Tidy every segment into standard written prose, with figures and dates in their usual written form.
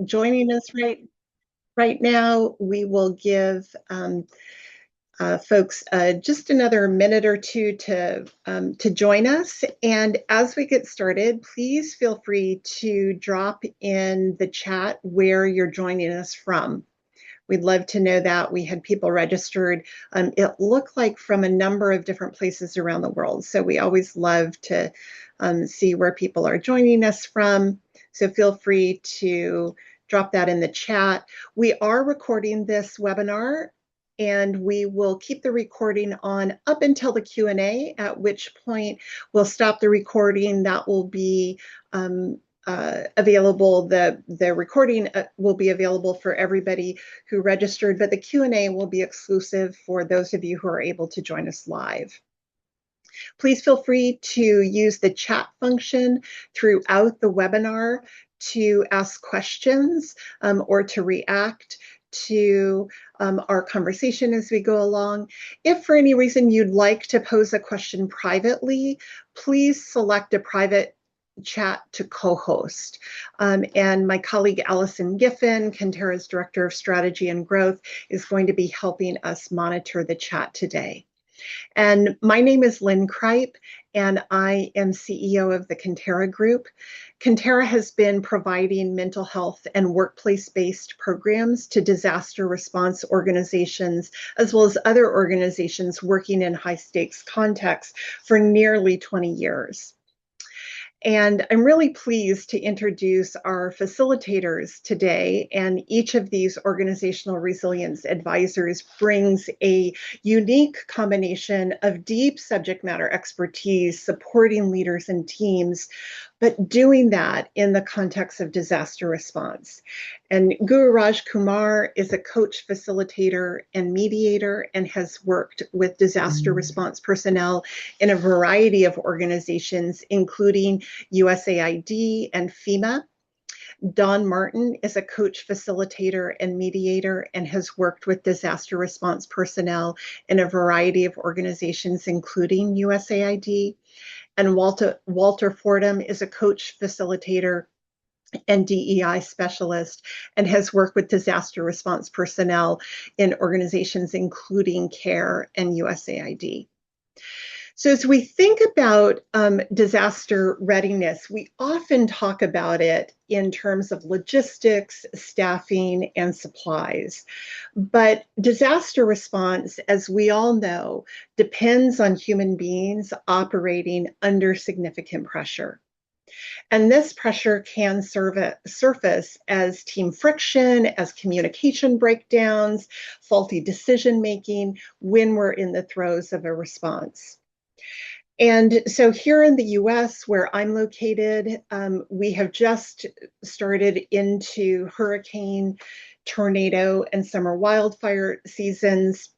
joining us right now. We will give folks just another minute or two to join us. And as we get started, please feel free to drop in the chat where you're joining us from. We'd love to know that. We had people registered. It looked like from a number of different places around the world. So we always love to see where people are joining us from. So feel free to drop that in the chat. We are recording this webinar, and we will keep the recording on up until the Q&A, at which point we'll stop the recording. That will be available. The recording will be available for everybody who registered, but the Q&A will be exclusive for those of you who are able to join us live. Please feel free to use the chat function throughout the webinar to ask questions or to react to our conversation as we go along. If for any reason you'd like to pose a question privately, please select a private chat to co-host. And my colleague Allison Giffen, Kentera's Director of Strategy and Growth, is going to be helping us monitor the chat today. And my name is Lynn Kripe, and I am CEO of the Kentera Group. Kentera has been providing mental health and workplace-based programs to disaster response organizations, as well as other organizations working in high-stakes contexts for nearly 20 years. And I'm really pleased to introduce our facilitators today. And each of these organizational resilience advisors brings a unique combination of deep subject matter expertise supporting leaders and teams, but doing that in the context of disaster response. And Guru Raj Kumar is a coach, facilitator, and mediator, and has worked with disaster response personnel in a variety of organizations, including USAID and FEMA. Don Martin is a coach, facilitator, and mediator, and has worked with disaster response personnel in a variety of organizations, including USAID. And Walter Fordham is a coach, facilitator, and DEI specialist, and has worked with disaster response personnel in organizations including CARE and USAID. So as we think about disaster readiness, we often talk about it in terms of logistics, staffing, and supplies. But disaster response, as we all know, depends on human beings operating under significant pressure. And this pressure can surface as team friction, as communication breakdowns, faulty decision-making when we're in the throes of a response. And so here in the US, where I'm located, we have just started into hurricane, tornado, and summer wildfire seasons.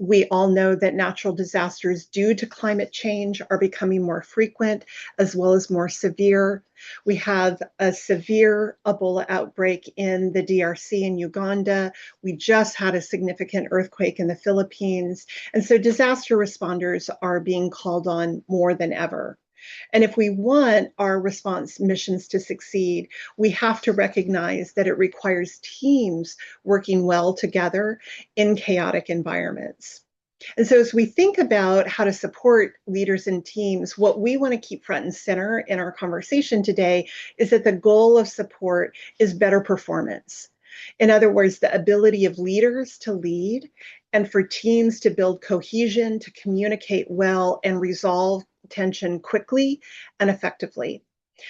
We all know that natural disasters due to climate change are becoming more frequent as well as more severe. We have a severe Ebola outbreak in the DRC in Uganda. We just had a significant earthquake in the Philippines. And so disaster responders are being called on more than ever. And if we want our response missions to succeed, we have to recognize that it requires teams working well together in chaotic environments. And so as we think about how to support leaders and teams, what we want to keep front and center in our conversation today is that the goal of support is better performance. In other words, the ability of leaders to lead and for teams to build cohesion, to communicate well, and resolve tension quickly and effectively.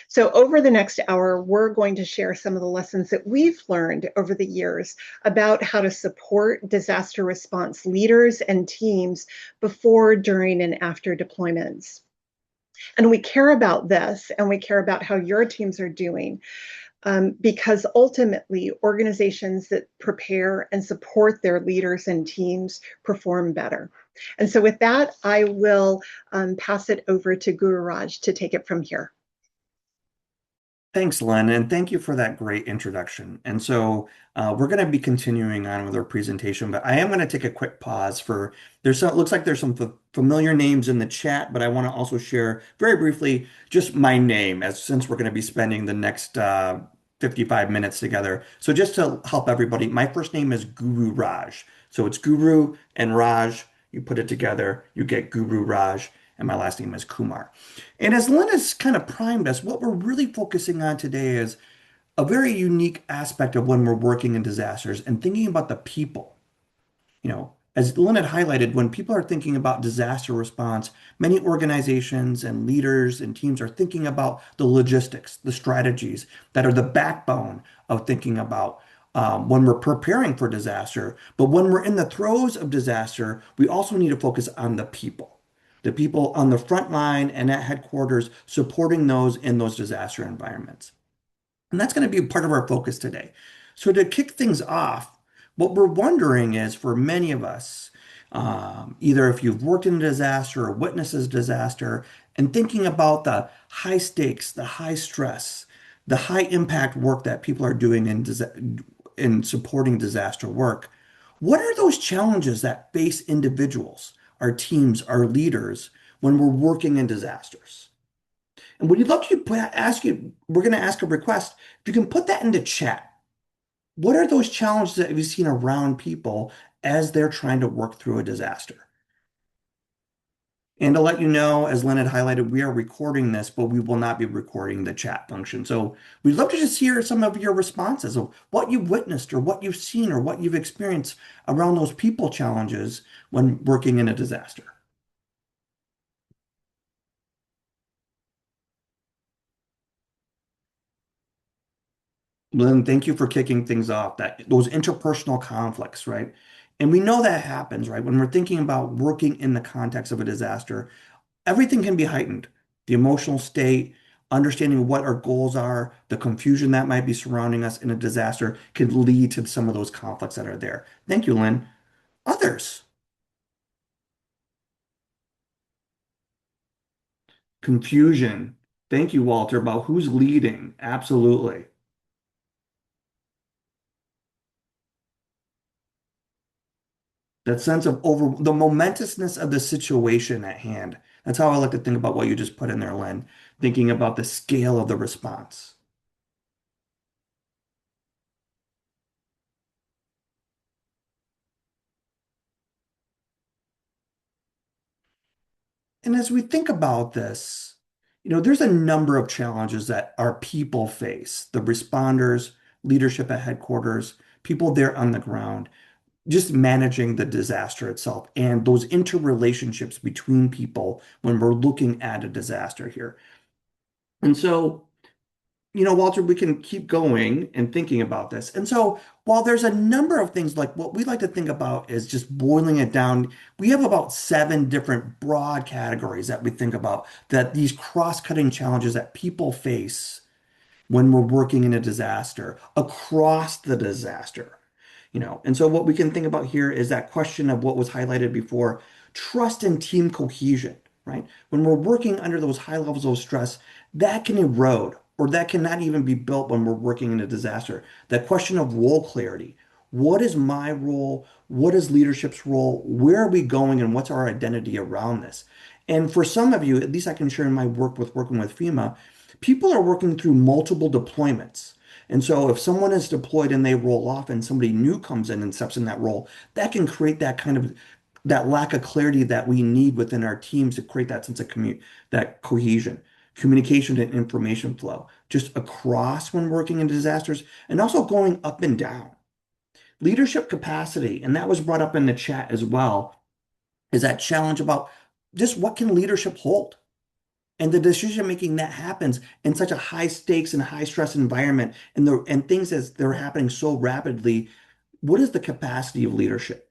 So over the next hour, we're going to share some of the lessons that we've learned over the years about how to support disaster response leaders and teams before, during, and after deployments. And we care about this, and we care about how your teams are doing, because ultimately organizations that prepare and support their leaders and teams perform better. And so with that, I will pass it over to Guru Raj to take it from here. Thanks, Len, and thank you for that great introduction. And so we're going to be continuing on with our presentation, but I am going to take a quick pause for, looks like there's some familiar names in the chat, but I want to also share very briefly just my name, since we're going to be spending the next 55 minutes together. So just to help everybody, my first name is Guru Raj. So it's Guru and Raj. You put it together, you get Guru Raj, and my last name is Kumar. And as Lynn has kind of primed us, what we're really focusing on today is a very unique aspect of when we're working in disasters and thinking about the people. As Lynn had highlighted, when people are thinking about disaster response, many organizations and leaders and teams are thinking about the logistics, the strategies that are the backbone of thinking about when we're preparing for disaster. But when we're in the throes of disaster, we also need to focus on the people on the front line and at headquarters supporting those in those disaster environments. And that's going to be part of our focus today. So to kick things off, what we're wondering is for many of us, either if you've worked in a disaster or witnesses disaster, and thinking about the high stakes, the high stress, the high impact work that people are doing in supporting disaster work, what are those challenges that face individuals, our teams, our leaders when we're working in disasters? And we'd love to ask you, we're going to ask a request. If you can put that into chat, what are those challenges that you've seen around people as they're trying to work through a disaster? And to let you know, as Lynn had highlighted, we are recording this, but we will not be recording the chat function. So we'd love to just hear some of your responses of what you've witnessed or what you've seen or what you've experienced around those people challenges when working in a disaster. Lynn, thank you for kicking things off. That those interpersonal conflicts, right? And we know that happens, right? When we're thinking about working in the context of a disaster, everything can be heightened. The emotional state, understanding what our goals are, the confusion that might be surrounding us in a disaster could lead to some of those conflicts that are there. Thank you, Lynn. Others, confusion. Thank you, Walter, about who's leading. Absolutely. That sense of over the momentousness of the situation at hand. That's how I like to think about what you just put in there, Lynn, thinking about the scale of the response. And as we think about this, there's a number of challenges that our people face, the responders, leadership at headquarters, people there on the ground, just managing the disaster itself and those interrelationships between people when we're looking at a disaster here. And so Walter, we can keep going and thinking about this. And so, while there's a number of things like what we like to think about is just boiling it down, we have about seven different broad categories that we think about that these cross-cutting challenges that people face when we're working in a disaster across the disaster. And so what we can think about here is that question of what was highlighted before, trust and team cohesion, right? When we're working under those high levels of stress, that can erode or that cannot even be built when we're working in a disaster. That question of role clarity. What is my role? What is leadership's role? Where are we going and what's our identity around this? And for some of you, at least I can share in my work with working with FEMA, people are working through multiple deployments. And so if someone is deployed and they roll off and somebody new comes in and steps in that role, that can create that kind of that lack of clarity that we need within our teams to create that sense of that cohesion, communication and information flow, just across when working in disasters and also going up and down. Leadership capacity, and that was brought up in the chat as well, is that challenge about just what can leadership hold? And the decision making that happens in such a high stakes and high stress environment and things as they're happening so rapidly, what is the capacity of leadership?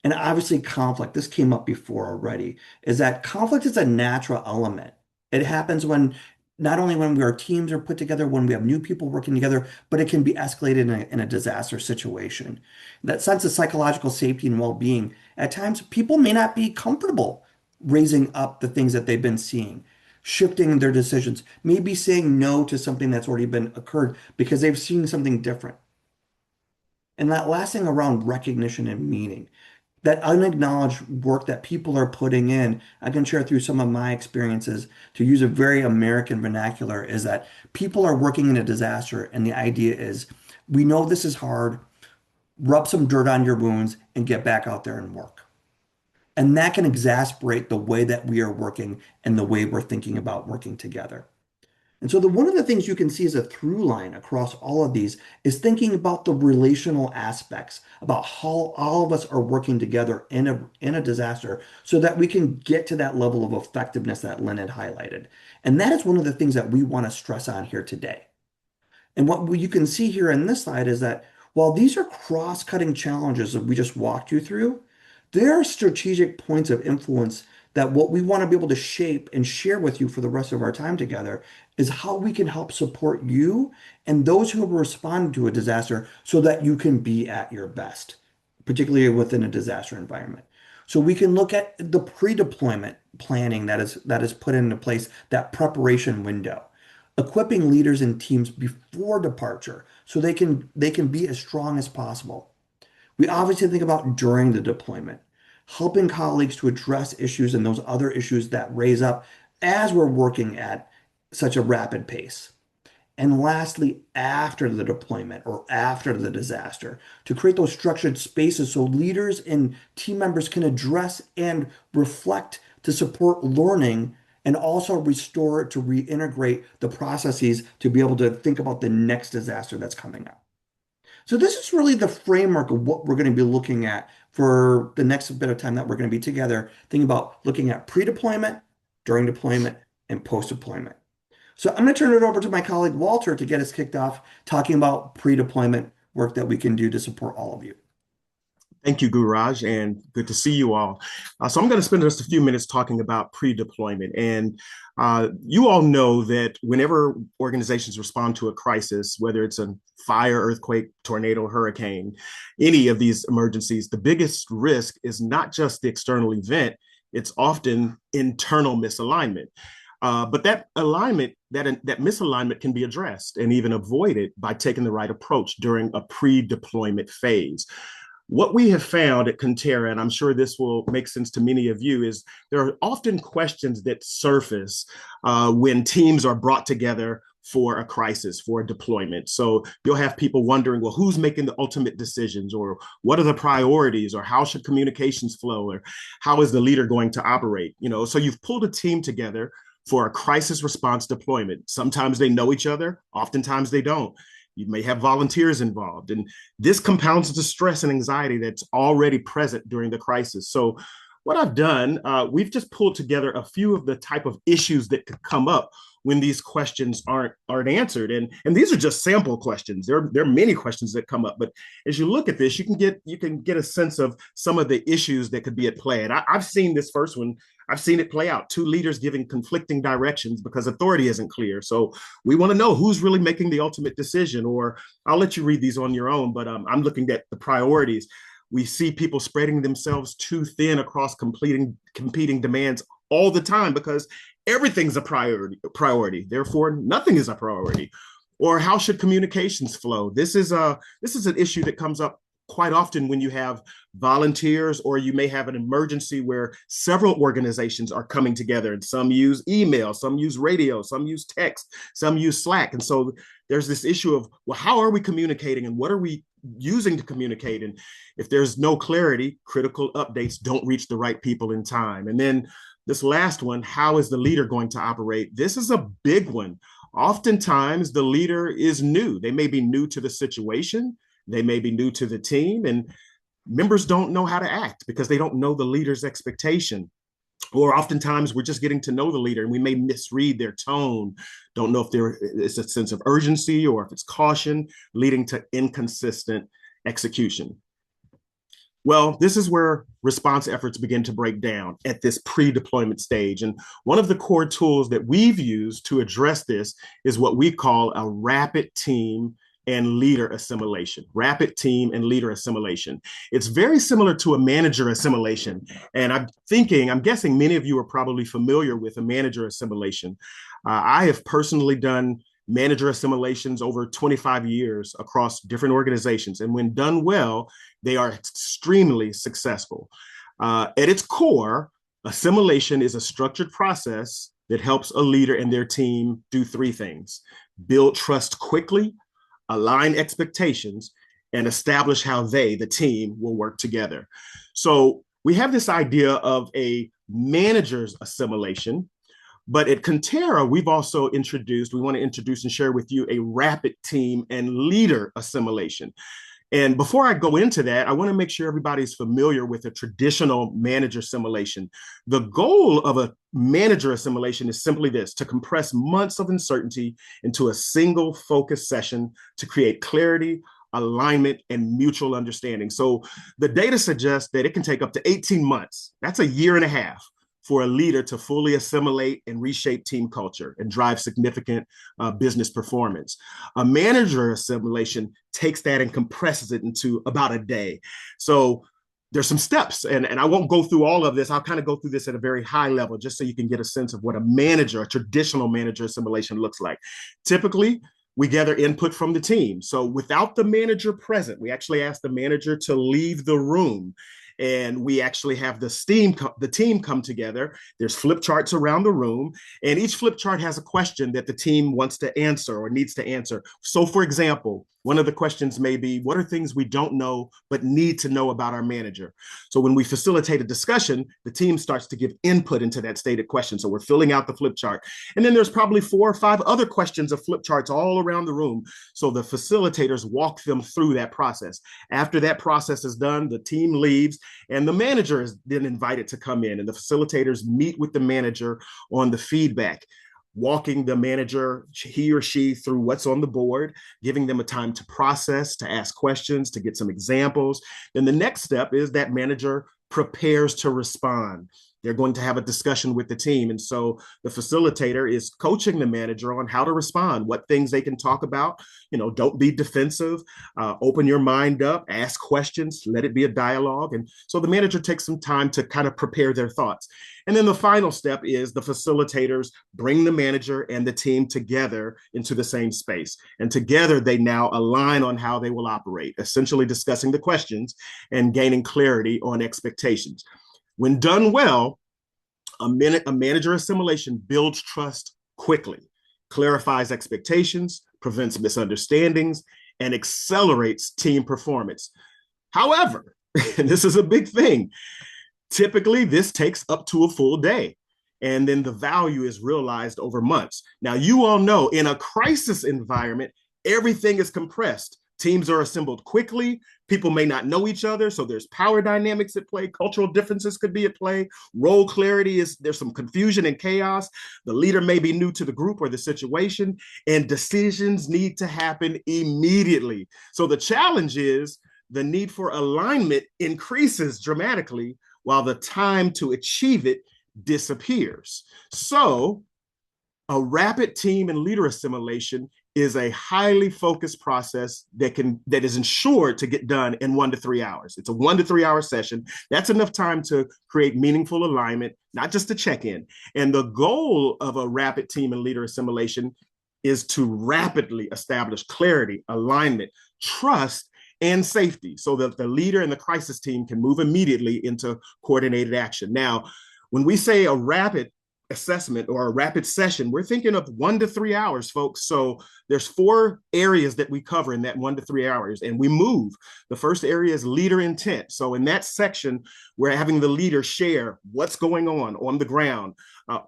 And obviously conflict, this came up before already, is that conflict is a natural element. It happens when not only when our teams are put together, when we have new people working together, but it can be escalated in a disaster situation. That sense of psychological safety and well-being, at times people may not be comfortable raising up the things that they've been seeing, shifting their decisions, maybe saying no to something that's already been occurred because they've seen something different. And that last thing around recognition and meaning. that unacknowledged work that people are putting in. I can share through some of my experiences to use a very American vernacular is that people are working in a disaster. And the idea is we know this is hard, rub some dirt on your wounds and get back out there and work. And that can exasperate the way that we are working and the way we're thinking about working together. And so one of the things you can see as a through line across all of these is thinking about the relational aspects, about how all of us are working together in a disaster so that we can get to that level of effectiveness that Lynn had highlighted. And that is one of the things that we want to stress on here today. And what you can see here in this slide is that while these are cross-cutting challenges that we just walked you through, there are strategic points of influence that what we want to be able to shape and share with you for the rest of our time together is how we can help support you and those who have responded to a disaster so that you can be at your best, particularly within a disaster environment. So we can look at the pre-deployment planning that is put into place, that preparation window, equipping leaders and teams before departure so they can be as strong as possible. We obviously think about during the deployment, helping colleagues to address issues and those other issues that raise up as we're working at such a rapid pace. And lastly, after the deployment or after the disaster, to create those structured spaces so leaders and team members can address and reflect to support learning and also restore to reintegrate the processes to be able to think about the next disaster that's coming up. So this is really the framework of what we're going to be looking at for the next bit of time that we're going to be together, thinking about looking at pre-deployment, during deployment, and post-deployment. So I'm going to turn it over to my colleague Walter to get us kicked off talking about pre-deployment work that we can do to support all of you. Thank you, Guraj, and good to see you all. So I'm going to spend just a few minutes talking about pre-deployment. And you all know that whenever organizations respond to a crisis, whether it's a fire, earthquake, tornado, hurricane, any of these emergencies, the biggest risk is not just the external event, it's often internal misalignment. But that alignment, that misalignment can be addressed and even avoided by taking the right approach during a pre-deployment phase. What we have found at Conterra, and I'm sure this will make sense to many of you, is there are often questions that surface when teams are brought together for a crisis, for a deployment. So you'll have people wondering, well, who's making the ultimate decisions, or what are the priorities, or how should communications flow, or how is the leader going to operate? So you've pulled a team together for a crisis response deployment. Sometimes they know each other, oftentimes they don't. You may have volunteers involved, and this compounds the stress and anxiety that's already present during the crisis. So what I've done, we've just pulled together a few of the type of issues that could come up when these questions aren't answered. And these are just sample questions. There are many questions that come up, but as you look at this, you can get a sense of some of the issues that could be at play. And I've seen this first one. I've seen it play out. Two leaders giving conflicting directions because authority isn't clear. So we want to know who's really making the ultimate decision, or I'll let you read these on your own, but I'm looking at the priorities. We see people spreading themselves too thin across competing demands all the time because everything's a priority. Therefore, nothing is a priority. Or how should communications flow? This is an issue that comes up quite often when you have volunteers, or you may have an emergency where several organizations are coming together, and some use email, some use radio, some use text, some use Slack. And so there's this issue of, well, how are we communicating and what are we using to communicate? And if there's no clarity, critical updates don't reach the right people in time. And then this last one, how is the leader going to operate? This is a big one. Oftentimes the leader is new. They may be new to the situation. They may be new to the team, and members don't know how to act because they don't know the leader's expectation. Or oftentimes we're just getting to know the leader and we may misread their tone, don't know if there is a sense of urgency or if it's caution, leading to inconsistent execution. Well, this is where response efforts begin to break down at this pre-deployment stage. And one of the core tools that we've used to address this is what we call a rapid team and leader assimilation. Rapid team and leader assimilation. It's very similar to a manager assimilation. And I'm guessing many of you are probably familiar with a manager assimilation. I have personally done manager assimilations over 25 years across different organizations. And when done well, they are extremely successful. At its core, assimilation is a structured process that helps a leader and their team do three things: build trust quickly, align expectations, and establish how they, the team, will work together. So we have this idea of a manager's assimilation, but at Conterra, we want to introduce and share with you a rapid team and leader assimilation. And before I go into that, I want to make sure everybody's familiar with a traditional manager assimilation. The goal of a manager assimilation is simply this: to compress months of uncertainty into a single focused session to create clarity, alignment, and mutual understanding. So the data suggests that it can take up to 18 months. That's a year and a half for a leader to fully assimilate and reshape team culture and drive significant business performance. A manager assimilation takes that and compresses it into about a day. So there's some steps, and I won't go through all of this. I'll kind of go through this at a very high level, just so you can get a sense of what a traditional manager assimilation looks like. Typically, we gather input from the team. So without the manager present, we actually ask the manager to leave the room. And we actually have the team come together. There's flip charts around the room, and each flip chart has a question that the team wants to answer or needs to answer. So for example, one of the questions may be, what are things we don't know but need to know about our manager? So when we facilitate a discussion, the team starts to give input into that stated question. So we're filling out the flip chart. And then there's probably 4 or 5 other questions of flip charts all around the room. So the facilitators walk them through that process. After that process is done, the team leaves, and the manager is then invited to come in, and the facilitators meet with the manager on the feedback, walking the manager, he or she, through what's on the board, giving them a time to process, to ask questions, to get some examples. Then the next step is that manager prepares to respond. They're going to have a discussion with the team. And so the facilitator is coaching the manager on how to respond, what things they can talk about. Don't be defensive, open your mind up, ask questions, let it be a dialogue. And so the manager takes some time to kind of prepare their thoughts. And then the final step is the facilitators bring the manager and the team together into the same space. And together they now align on how they will operate, essentially discussing the questions and gaining clarity on expectations. When done well, a manager assimilation builds trust quickly, clarifies expectations, prevents misunderstandings, and accelerates team performance. However, and this is a big thing, typically this takes up to a full day, and then the value is realized over months. Now, you all know in a crisis environment, everything is compressed. Teams are assembled quickly. People may not know each other, so there's power dynamics at play. Cultural differences could be at play. Role clarity there's some confusion and chaos. The leader may be new to the group or the situation, and decisions need to happen immediately. So the challenge is the need for alignment increases dramatically while the time to achieve it disappears. So a rapid team and leader assimilation is a highly focused process that is ensured to get done in 1 to 3 hours. It's a 1 to 3 hour session. That's enough time to create meaningful alignment, not just a check-in. And the goal of a rapid team and leader assimilation is to rapidly establish clarity, alignment, trust, and safety so that the leader and the crisis team can move immediately into coordinated action. Now, when we say a rapid assessment or a rapid session, we're thinking of 1 to 3 hours, folks. So there's 4 areas that we cover in that 1 to 3 hours, and we move. The first area is leader intent. So in that section, we're having the leader share what's going on the ground.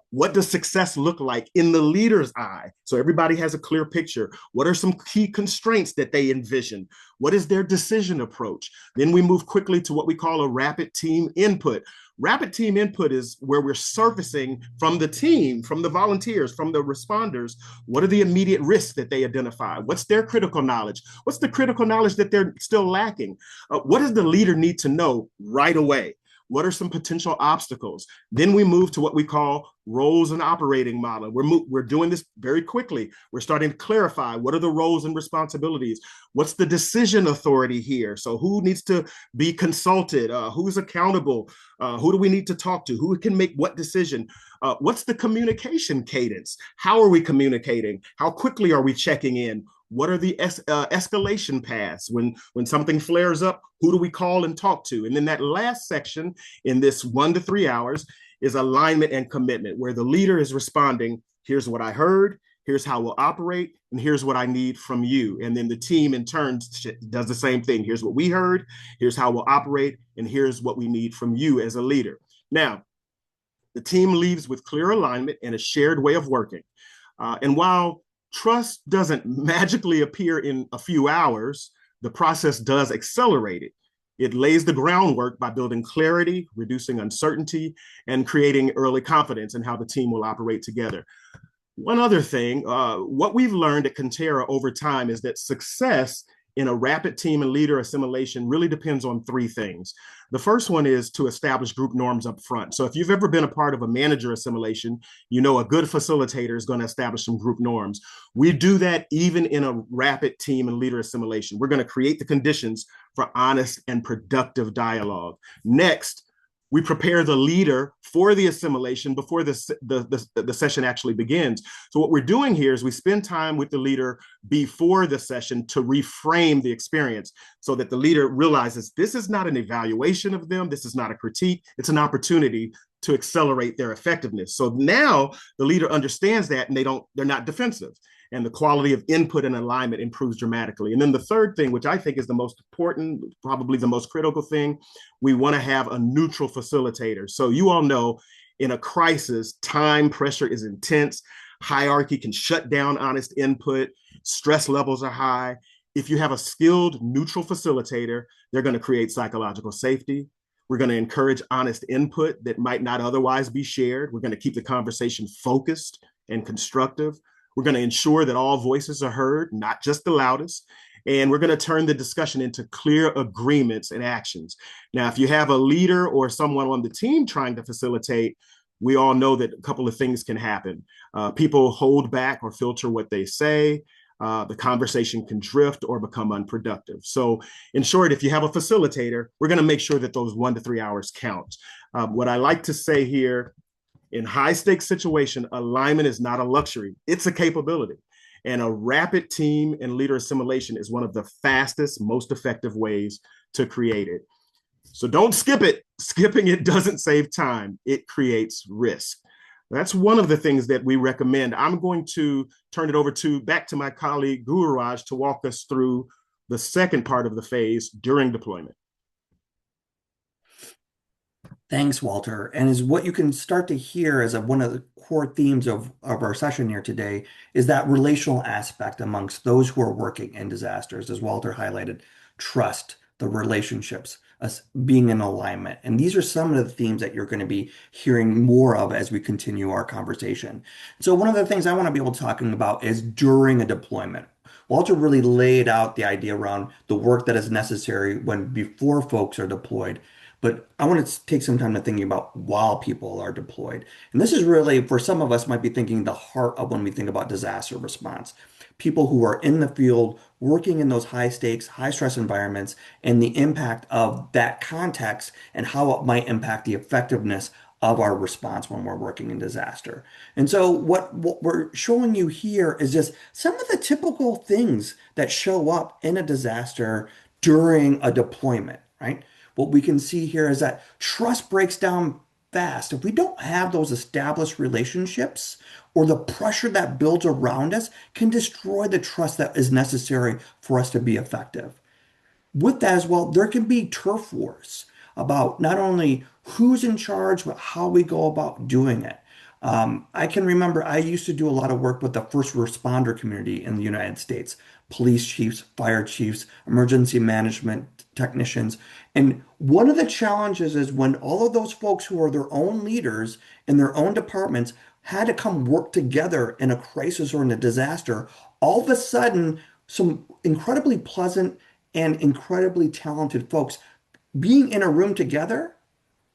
What does success look like in the leader's eye? So everybody has a clear picture. What are some key constraints that they envision? What is their decision approach? Then we move quickly to what we call a rapid team input. Rapid team input is where we're surfacing from the team, from the volunteers, from the responders, what are the immediate risks that they identify? What's their critical knowledge? What's the critical knowledge that they're still lacking? What does the leader need to know right away? What are some potential obstacles? Then we move to what we call roles and operating model. We're doing this very quickly. We're starting to clarify what are the roles and responsibilities. What's the decision authority here? So who needs to be consulted? Who's accountable? Who do we need to talk to? Who can make what decision? What's the communication cadence? How are we communicating? How quickly are we checking in? What are the escalation paths? When something flares up, who do we call and talk to? And then that last section in this 1 to 3 hours is alignment and commitment, where the leader is responding, here's what I heard, here's how we'll operate, and here's what I need from you. And then the team in turn does the same thing. Here's what we heard, here's how we'll operate, and here's what we need from you as a leader. Now, the team leaves with clear alignment and a shared way of working. And while trust doesn't magically appear in a few hours, the process does accelerate it. It lays the groundwork by building clarity, reducing uncertainty, and creating early confidence in how the team will operate together. One other thing, what we've learned at Conterra over time is that success in a rapid team and leader assimilation really depends on three things. The first one is to establish group norms up front. So if you've ever been a part of a manager assimilation, you know a good facilitator is going to establish some group norms. We do that even in a rapid team and leader assimilation. We're going to create the conditions for honest and productive dialogue. Next, we prepare the leader for the assimilation before the session actually begins. So what we're doing here is we spend time with the leader before the session to reframe the experience so that the leader realizes this is not an evaluation of them, this is not a critique, it's an opportunity to accelerate their effectiveness. So now the leader understands that and they're not defensive. And the quality of input and alignment improves dramatically. And then the third thing, which I think is the most important, probably the most critical thing, we want to have a neutral facilitator. So you all know in a crisis, time pressure is intense. Hierarchy can shut down honest input. Stress levels are high. If you have a skilled neutral facilitator, they're going to create psychological safety. We're going to encourage honest input that might not otherwise be shared. We're going to keep the conversation focused and constructive. We're going to ensure that all voices are heard, not just the loudest. And we're going to turn the discussion into clear agreements and actions. Now, if you have a leader or someone on the team trying to facilitate, we all know that a couple of things can happen. People hold back or filter what they say. The conversation can drift or become unproductive. So in short, if you have a facilitator, we're going to make sure that those 1 to 3 hours count. What I like to say here, in high stakes situation, alignment is not a luxury, it's a capability. And a rapid team and leader assimilation is one of the fastest, most effective ways to create it. So don't skip it. Skipping it doesn't save time, it creates risk. That's one of the things that we recommend. I'm going to turn it back to my colleague Guru Raj to walk us through the second part of the phase during deployment. Thanks, Walter. And as what you can start to hear as one of the core themes of our session here today is that relational aspect amongst those who are working in disasters, as Walter highlighted, trust, the relationships, us being in alignment. And these are some of the themes that you're going to be hearing more of as we continue our conversation. So one of the things I want to be able to talk about is during a deployment. Walter really laid out the idea around the work that is necessary before folks are deployed. But I want to take some time to thinking about while people are deployed. And this is really, for some of us, might be thinking the heart of when we think about disaster response. People who are in the field, working in those high stakes, high stress environments, and the impact of that context and how it might impact the effectiveness of our response when we're working in disaster. And so what we're showing you here is just some of the typical things that show up in a disaster during a deployment, right? What we can see here is that trust breaks down fast. If we don't have those established relationships, or the pressure that builds around us can destroy the trust that is necessary for us to be effective. With that as well, there can be turf wars about not only who's in charge, but how we go about doing it. I can remember I used to do a lot of work with the first responder community in the United States, police chiefs, fire chiefs, emergency management technicians. And one of the challenges is when all of those folks who are their own leaders in their own departments had to come work together in a crisis or in a disaster, all of a sudden, some incredibly pleasant and incredibly talented folks being in a room together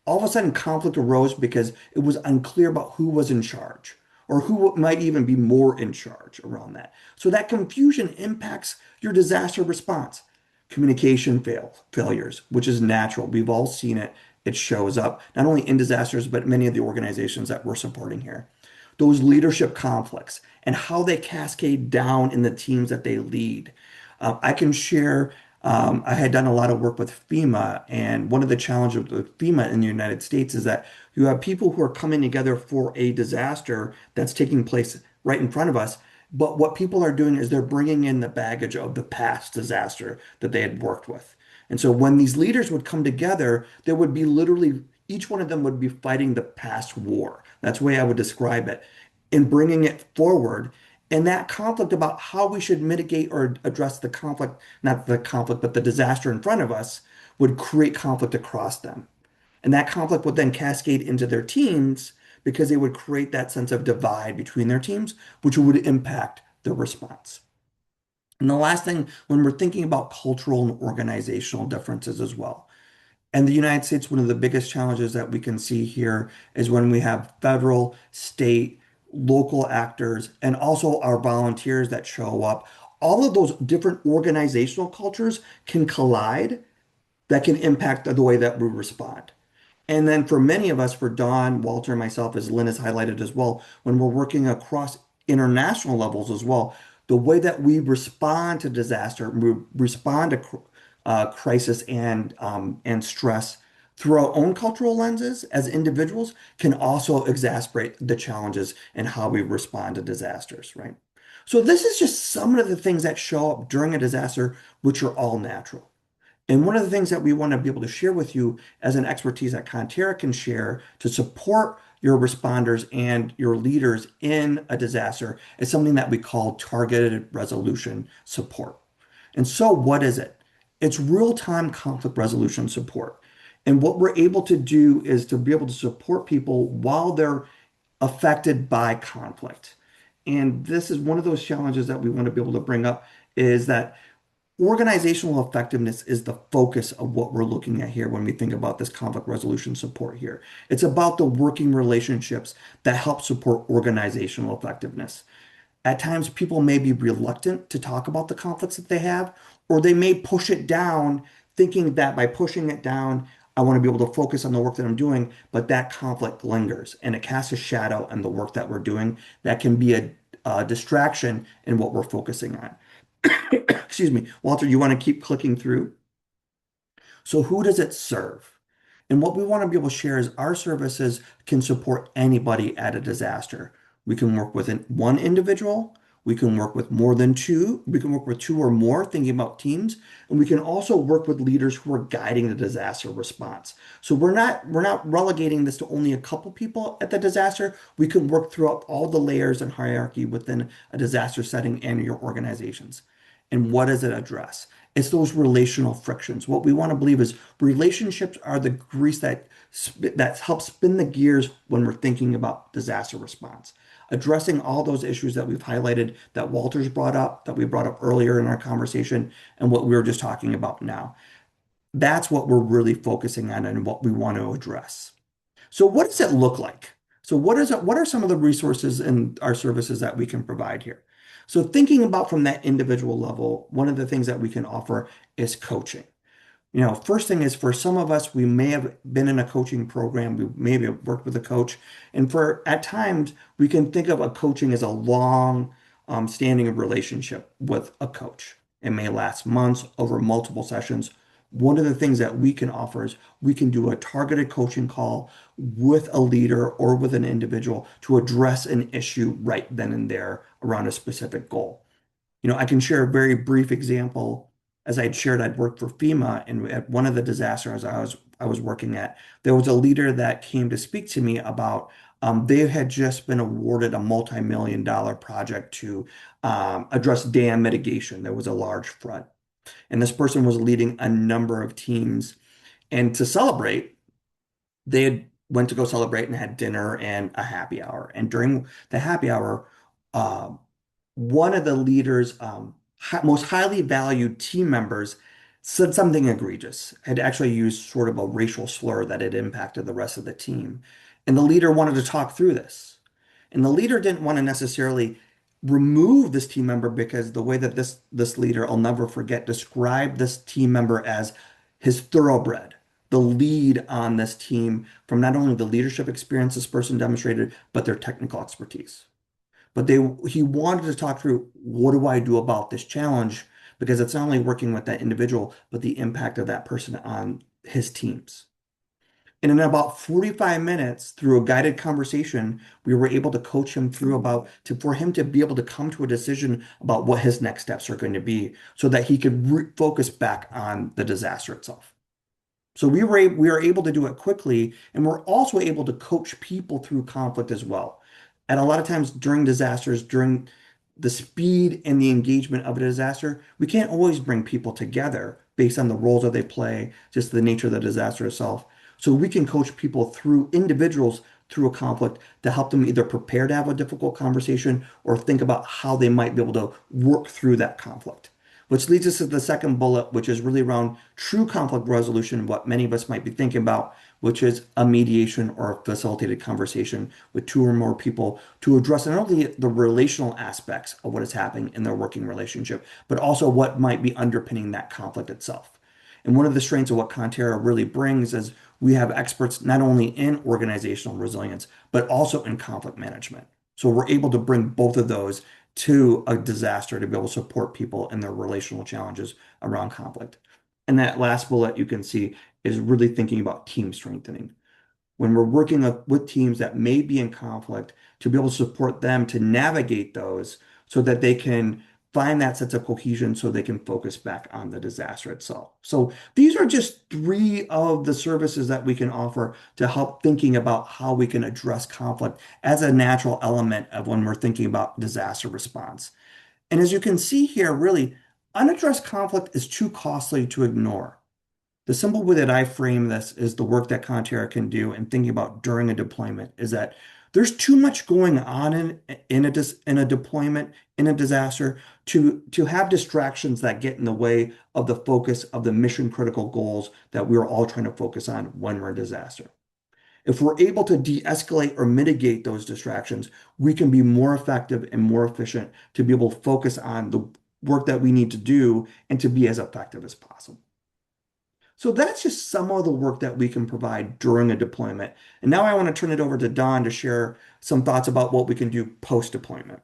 all of a sudden conflict arose because it was unclear about who was in charge or who might even be more in charge around that. So that confusion impacts your disaster response. Communication failures, which is natural. We've all seen it. It shows up not only in disasters, but many of the organizations that we're supporting here. Those leadership conflicts and how they cascade down in the teams that they lead. I can share, I had done a lot of work with FEMA, and one of the challenges with FEMA in the United States is that you have people who are coming together for a disaster that's taking place right in front of us. But what people are doing is they're bringing in the baggage of the past disaster that they had worked with. And so when these leaders would come together, there would be literally each one of them would be fighting the past war. That's the way I would describe it, and bringing it forward. And that conflict about how we should mitigate or address the conflict, not the conflict, but the disaster in front of us, would create conflict across them. And that conflict would then cascade into their teams because they would create that sense of divide between their teams, which would impact their response. And the last thing, when we're thinking about cultural and organizational differences as well. And the United States, one of the biggest challenges that we can see here is when we have federal, state, local actors, and also our volunteers that show up. All of those different organizational cultures can collide that can impact the way that we respond. And then for many of us, for Dawn, Walter, and myself, as Lynn has highlighted as well, when we're working across international levels as well, the way that we respond to disaster, we respond to crisis and stress through our own cultural lenses as individuals can also exacerbate the challenges in how we respond to disasters, right? So this is just some of the things that show up during a disaster, which are all natural. And one of the things that we want to be able to share with you as an expertise that Conterra can share to support your responders and your leaders in a disaster is something that we call targeted resolution support. And so what is it? It's real-time conflict resolution support. And what we're able to do is to be able to support people while they're affected by conflict. And this is one of those challenges that we want to be able to bring up is that organizational effectiveness is the focus of what we're looking at here when we think about this conflict resolution support here. It's about the working relationships that help support organizational effectiveness. At times, people may be reluctant to talk about the conflicts that they have, or they may push it down, thinking that by pushing it down, I want to be able to focus on the work that I'm doing, but that conflict lingers and it casts a shadow on the work that we're doing that can be a distraction in what we're focusing on. Excuse me. Walter, you want to keep clicking through? So who does it serve? And what we want to be able to share is our services can support anybody at a disaster. We can work with one individual. We can work with more than two. We can work with two or more, thinking about teams. And we can also work with leaders who are guiding the disaster response. So we're not relegating this to only a couple people at the disaster. We can work throughout all the layers and hierarchy within a disaster setting and your organizations. And what does it address? It's those relational frictions. What we want to believe is relationships are the grease that helps spin the gears when we're thinking about disaster response. Addressing all those issues that we've highlighted, that Walter's brought up, that we brought up earlier in our conversation, and what we were just talking about now. That's what we're really focusing on and what we want to address. So what does it look like? So what are some of the resources and our services that we can provide here? So thinking about from that individual level, one of the things that we can offer is coaching. First thing is for some of us, we may have been in a coaching program, we maybe have worked with a coach, and for at times we can think of a coaching as a long standing relationship with a coach. It may last months over multiple sessions. One of the things that we can offer is we can do a targeted coaching call with a leader or with an individual to address an issue right then and there around a specific goal. I can share a very brief example. As I had shared, I'd worked for FEMA, and at one of the disasters I was working at, there was a leader that came to speak to me about they had just been awarded a multi-million-dollar project to address dam mitigation. There was a large flood, and this person was leading a number of teams. And to celebrate, they had went to go celebrate and had dinner and a happy hour. And during the happy hour, um, one of the leaders' most highly valued team members said something egregious, had actually used sort of a racial slur that had impacted the rest of the team. And the leader wanted to talk through this. And the leader didn't want to necessarily remove this team member because the way that this leader, I'll never forget, described this team member as his thoroughbred, the lead on this team from not only the leadership experience this person demonstrated, but their technical expertise. But he wanted to talk through what do I do about this challenge? Because it's not only working with that individual, but the impact of that person on his teams. And in about 45 minutes, through a guided conversation, we were able to coach him through for him to be able to come to a decision about what his next steps are going to be so that he could focus back on the disaster itself. So we are able to do it quickly, and we're also able to coach people through conflict as well. And a lot of times during disasters, during the speed and the engagement of a disaster, we can't always bring people together based on the roles that they play, just the nature of the disaster itself. So we can coach people through individuals through a conflict to help them either prepare to have a difficult conversation or think about how they might be able to work through that conflict. Which leads us to the second bullet, which is really around true conflict resolution, what many of us might be thinking about, which is a mediation or a facilitated conversation with two or more people to address not only the relational aspects of what is happening in their working relationship, but also what might be underpinning that conflict itself. And one of the strengths of what Conterra really brings is we have experts not only in organizational resilience, but also in conflict management. So we're able to bring both of those to a disaster to be able to support people in their relational challenges around conflict. And that last bullet you can see is really thinking about team strengthening. When we're working with teams that may be in conflict, to be able to support them to navigate those so that they can find that sense of cohesion so they can focus back on the disaster itself. So these are just three of the services that we can offer to help thinking about how we can address conflict as a natural element of when we're thinking about disaster response. And as you can see here, really, unaddressed conflict is too costly to ignore. The simple way that I frame this is the work that Conterra can do and thinking about during a deployment is that there's too much going on in a deployment, in a disaster, to have distractions that get in the way of the focus of the mission critical goals that we're all trying to focus on when we're in disaster. If we're able to de-escalate or mitigate those distractions, we can be more effective and more efficient to be able to focus on the work that we need to do and to be as effective as possible. So that's just some of the work that we can provide during a deployment. And now I want to turn it over to Don to share some thoughts about what we can do post-deployment.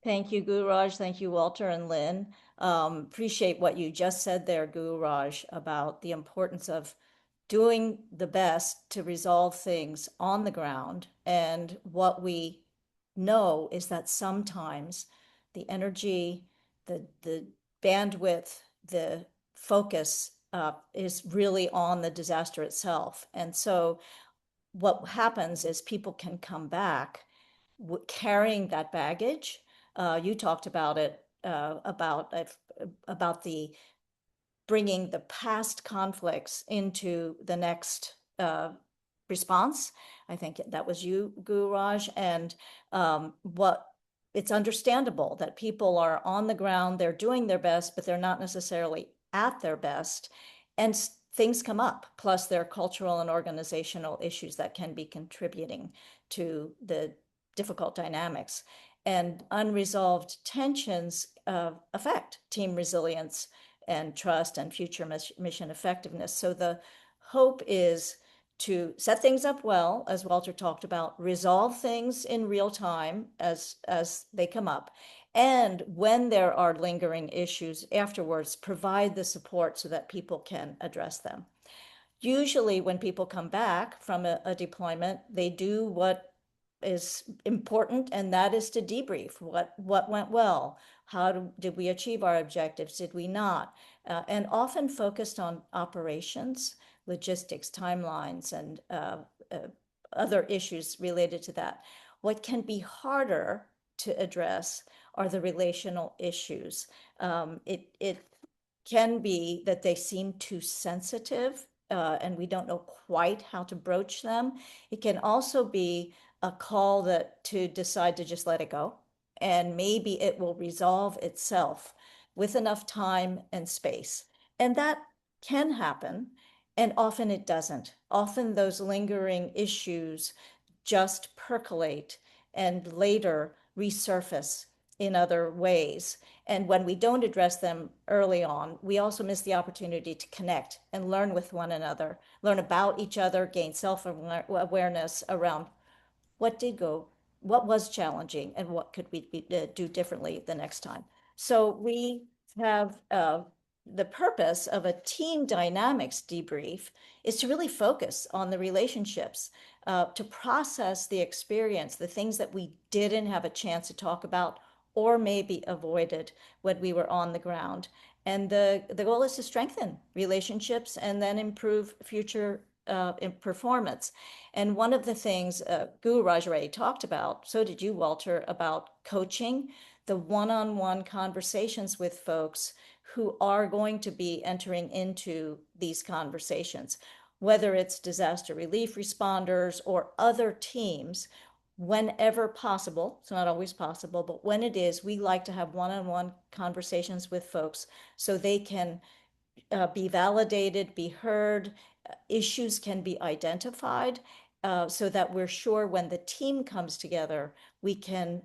Thank you, Guraj. Thank you, Walter and Lynn. Appreciate what you just said there, Guraj, about the importance of doing the best to resolve things on the ground. And what we know is that sometimes the energy, the bandwidth, the focus is really on the disaster itself. And so what happens is people can come back carrying that baggage. You talked about it, about the bringing the past conflicts into the next response. I think that was you, Guraj. And what it's understandable that people are on the ground, they're doing their best, but they're not necessarily at their best. And things come up. Plus, there are cultural and organizational issues that can be contributing to the difficult dynamics. And unresolved tensions affect team resilience and trust and future mission effectiveness. So the hope is to set things up well, as Walter talked about, resolve things in real time as they come up, and when there are lingering issues afterwards, provide the support so that people can address them. Usually when people come back from a deployment, they do what is important, and that is to debrief what went well, did we achieve our objectives, did we not, and often focused on operations, logistics, timelines, and other issues related to that. What can be harder to address are the relational issues. It can be that they seem too sensitive, and we don't know quite how to broach them. It can also be a call to decide to just let it go, and maybe it will resolve itself with enough time and space. And that can happen, and often it doesn't. Often those lingering issues just percolate and later resurface in other ways. And when we don't address them early on, we also miss the opportunity to connect and learn with one another, learn about each other, gain self-awareness around what did go, what was challenging, and what could we do differently the next time. So we have the purpose of a team dynamics debrief is to really focus on the relationships, to process the experience, the things that we didn't have a chance to talk about or maybe avoided when we were on the ground. And the goal is to strengthen relationships and then improve future in performance. And one of the things Guru Raj already talked about, so did you, Walter, about coaching, the one-on-one conversations with folks who are going to be entering into these conversations, whether it's disaster relief responders or other teams. Whenever possible, it's not always possible, but when it is, we like to have one-on-one conversations with folks so they can be validated, be heard, issues can be identified, so that we're sure when the team comes together, we can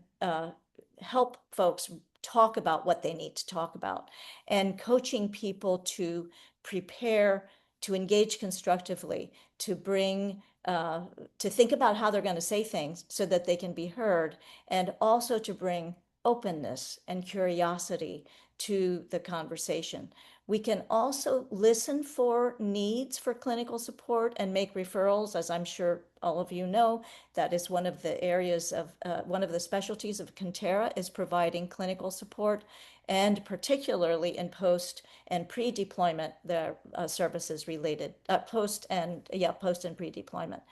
help folks talk about what they need to talk about, and coaching people to prepare, to engage constructively, to bring, to think about how they're going to say things so that they can be heard, and also to bring openness and curiosity to the conversation. We can also listen for needs for clinical support and make referrals. As I'm sure all of you know, that is one of the areas of, one of the specialties of Conterra is providing clinical support, and particularly in post and pre-deployment, the services related, post and pre-deployment.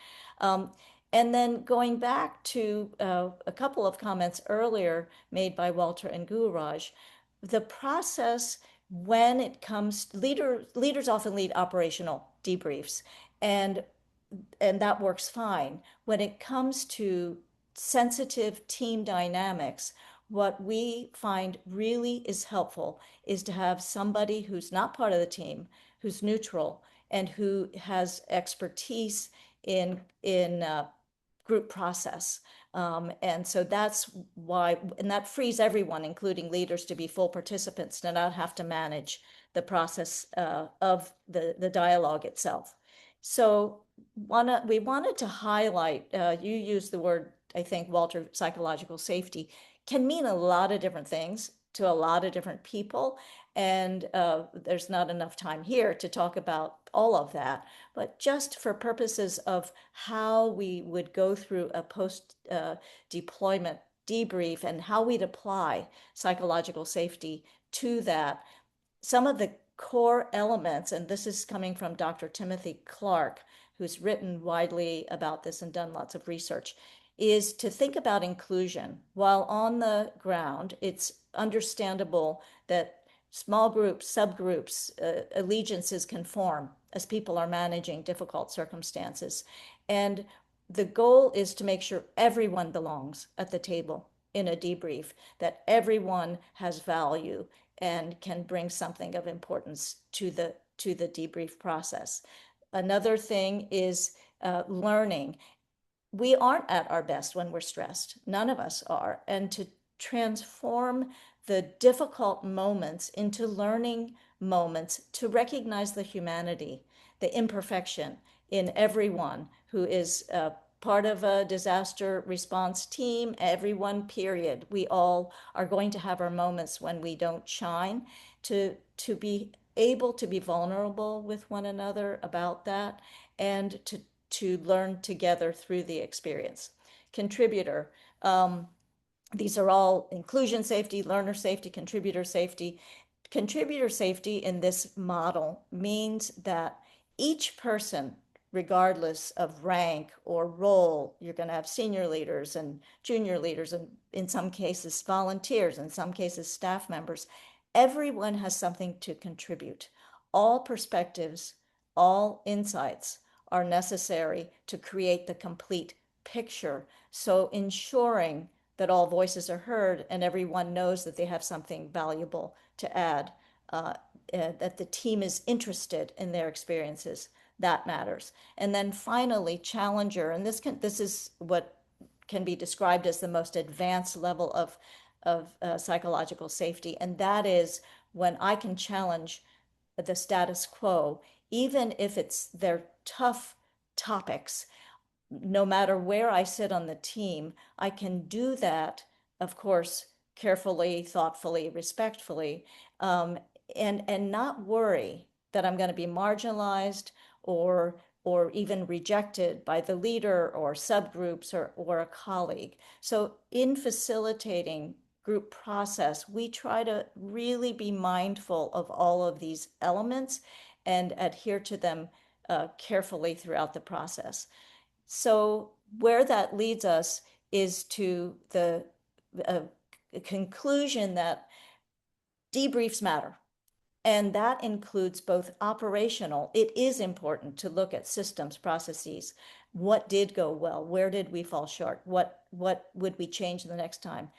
And then going back to a couple of comments earlier made by Walter and Gururaj, the process when it comes, leaders often lead operational debriefs, and that works fine. When it comes to sensitive team dynamics, what we find really is helpful is to have somebody who's not part of the team, who's neutral, and who has expertise in group process. And so that's why, and that frees everyone, including leaders, to be full participants, to not have to manage the process of the dialogue itself. So we wanted to highlight, you used the word, I think, Walter, psychological safety, can mean a lot of different things to a lot of different people. And there's not enough time here to talk about all of that. But just for purposes of how we would go through a post deployment debrief and how we'd apply psychological safety to that, some of the core elements, and this is coming from Dr. Timothy Clark, who's written widely about this and done lots of research, is to think about inclusion. While on the ground, it's understandable that small groups, subgroups, allegiances can form as people are managing difficult circumstances. And the goal is to make sure everyone belongs at the table in a debrief, that everyone has value and can bring something of importance to the debrief process. Another thing is learning. We aren't at our best when we're stressed. None of us are. And to transform the difficult moments into learning moments, to recognize the humanity, the imperfection in everyone who is part of a disaster response team, everyone, period. We all are going to have our moments when we don't shine, to be able to be vulnerable with one another about that, and to learn together through the experience. Contributor, these are all inclusion safety, learner safety, contributor safety. Contributor safety in this model means that each person, regardless of rank or role, you're going to have senior leaders and junior leaders, and in some cases volunteers, in some cases staff members, everyone has something to contribute. All perspectives, all insights are necessary to create the complete picture. So ensuring that all voices are heard and everyone knows that they have something valuable to add that the team is interested in their experiences. That matters. And then finally, challenger, and this is what can be described as the most advanced level of psychological safety, and that is when I can challenge the status quo, even if they're tough topics. No matter where I sit on the team, I can do that, of course, carefully, thoughtfully, respectfully, um, and not worry that I'm going to be marginalized or even rejected by the leader or subgroups or a colleague. So in facilitating group process, we try to really be mindful of all of these elements and adhere to them carefully throughout the process. So where that leads us is to the uh, conclusion that debriefs matter. And that includes both operational. It is important to look at systems, processes. What did go well? Where did we fall short? What would we change the next time?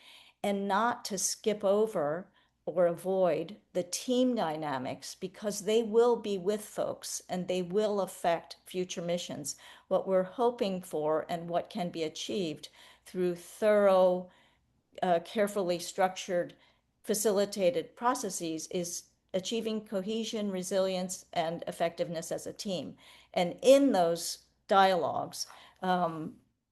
And not to skip over or avoid the team dynamics, because they will be with folks and they will affect future missions. What we're hoping for and what can be achieved through thorough, carefully structured, facilitated processes is achieving cohesion, resilience, and effectiveness as a team. And in those dialogues,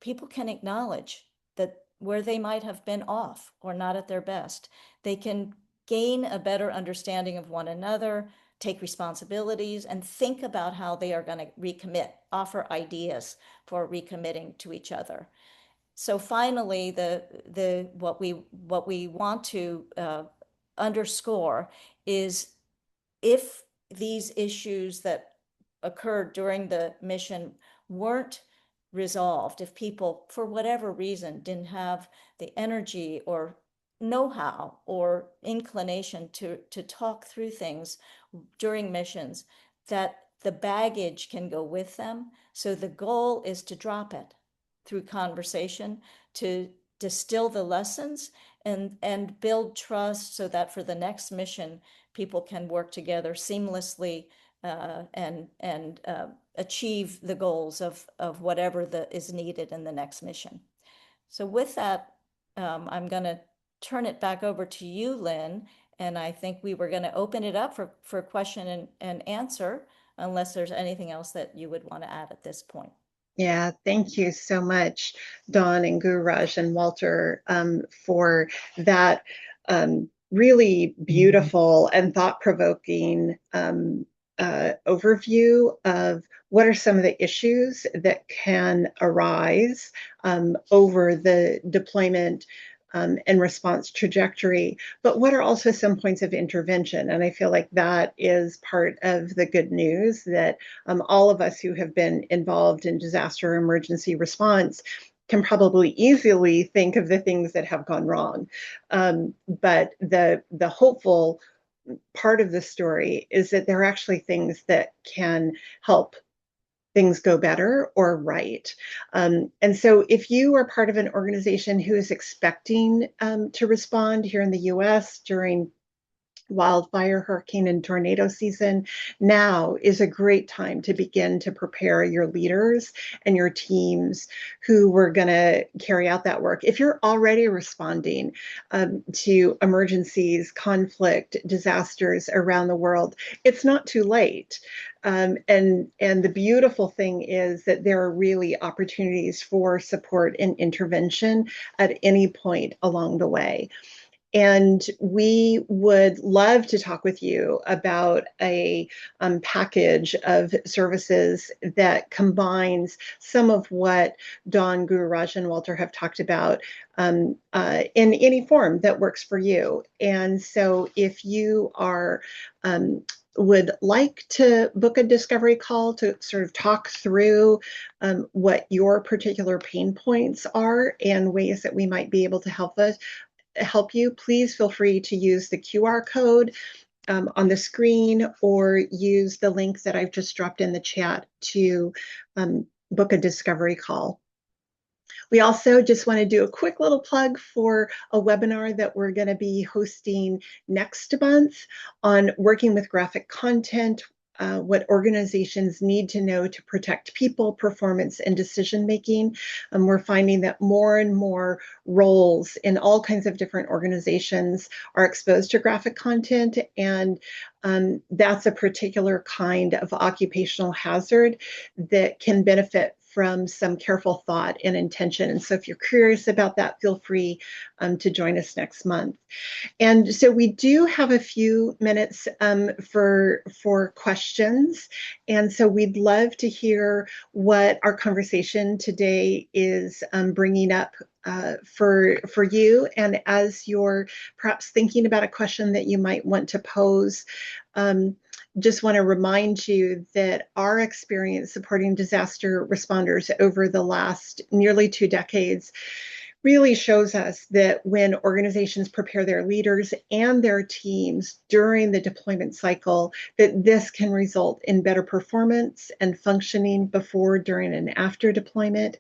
people can acknowledge that where they might have been off or not at their best, they can gain a better understanding of one another, take responsibilities, and think about how they are going to recommit, offer ideas for recommitting to each other. So finally, what we want to underscore is, if these issues that occurred during the mission weren't resolved, if people, for whatever reason, didn't have the energy or know-how or inclination to talk through things during missions, that the baggage can go with them. So the goal is to drop it through conversation, to distill the lessons and build trust so that for the next mission, people can work together seamlessly and achieve the goals of whatever is needed in the next mission. So with that, I'm going to turn it back over to you, Lynn, and I think we were going to open it up for question and answer, unless there's anything else that you would want to add at this point. Yeah, thank you so much, Dawn and Guraj and Walter, for that really beautiful and thought-provoking overview of what are some of the issues that can arise over the deployment and response trajectory, but what are also some points of intervention? And I feel like that is part of the good news, that all of us who have been involved in disaster or emergency response can probably easily think of the things that have gone wrong. But the hopeful part of the story is that there are actually things that can help things go better or right. And so if you are part of an organization who is expecting to respond here in the US during wildfire, hurricane, and tornado season, now is a great time to begin to prepare your leaders and your teams who were going to carry out that work. If you're already responding to emergencies, conflict, disasters around the world, it's not too late. And the beautiful thing is that there are really opportunities for support and intervention at any point along the way. And we would love to talk with you about a package of services that combines some of what Dawn, Guru Raj, and Walter have talked about in any form that works for you. And so if you are would like to book a discovery call to sort of talk through what your particular pain points are and ways that we might be able to help you, please feel free to use the QR code on the screen or use the link that I've just dropped in the chat to book a discovery call. We also just want to do a quick little plug for a webinar that we're going to be hosting next month on working with graphic content, what organizations need to know to protect people, performance, and decision making. We're finding that more and more roles in all kinds of different organizations are exposed to graphic content, and that's a particular kind of occupational hazard that can benefit from some careful thought and intention. And so if you're curious about that, feel free to join us next month. And so we do have a few minutes for questions. And so we'd love to hear what our conversation today is bringing up for you. And as you're perhaps thinking about a question that you might want to pose, just want to remind you that our experience supporting disaster responders over the last nearly 2 decades really shows us that when organizations prepare their leaders and their teams during the deployment cycle, that this can result in better performance and functioning before, during, and after deployment.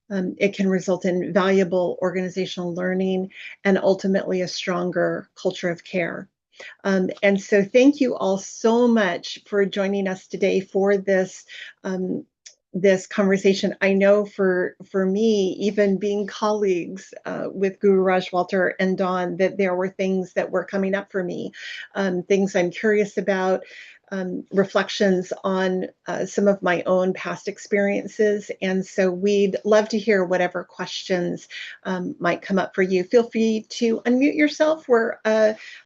It can result in valuable organizational learning and ultimately a stronger culture of care. And so thank you all so much for joining us today for this this conversation. I know for me, even being colleagues with Guru Raj, Walter, and Dawn, that there were things that were coming up for me, things I'm curious about, reflections on some of my own past experiences. And so we'd love to hear whatever questions might come up for you. Feel free to unmute yourself. We're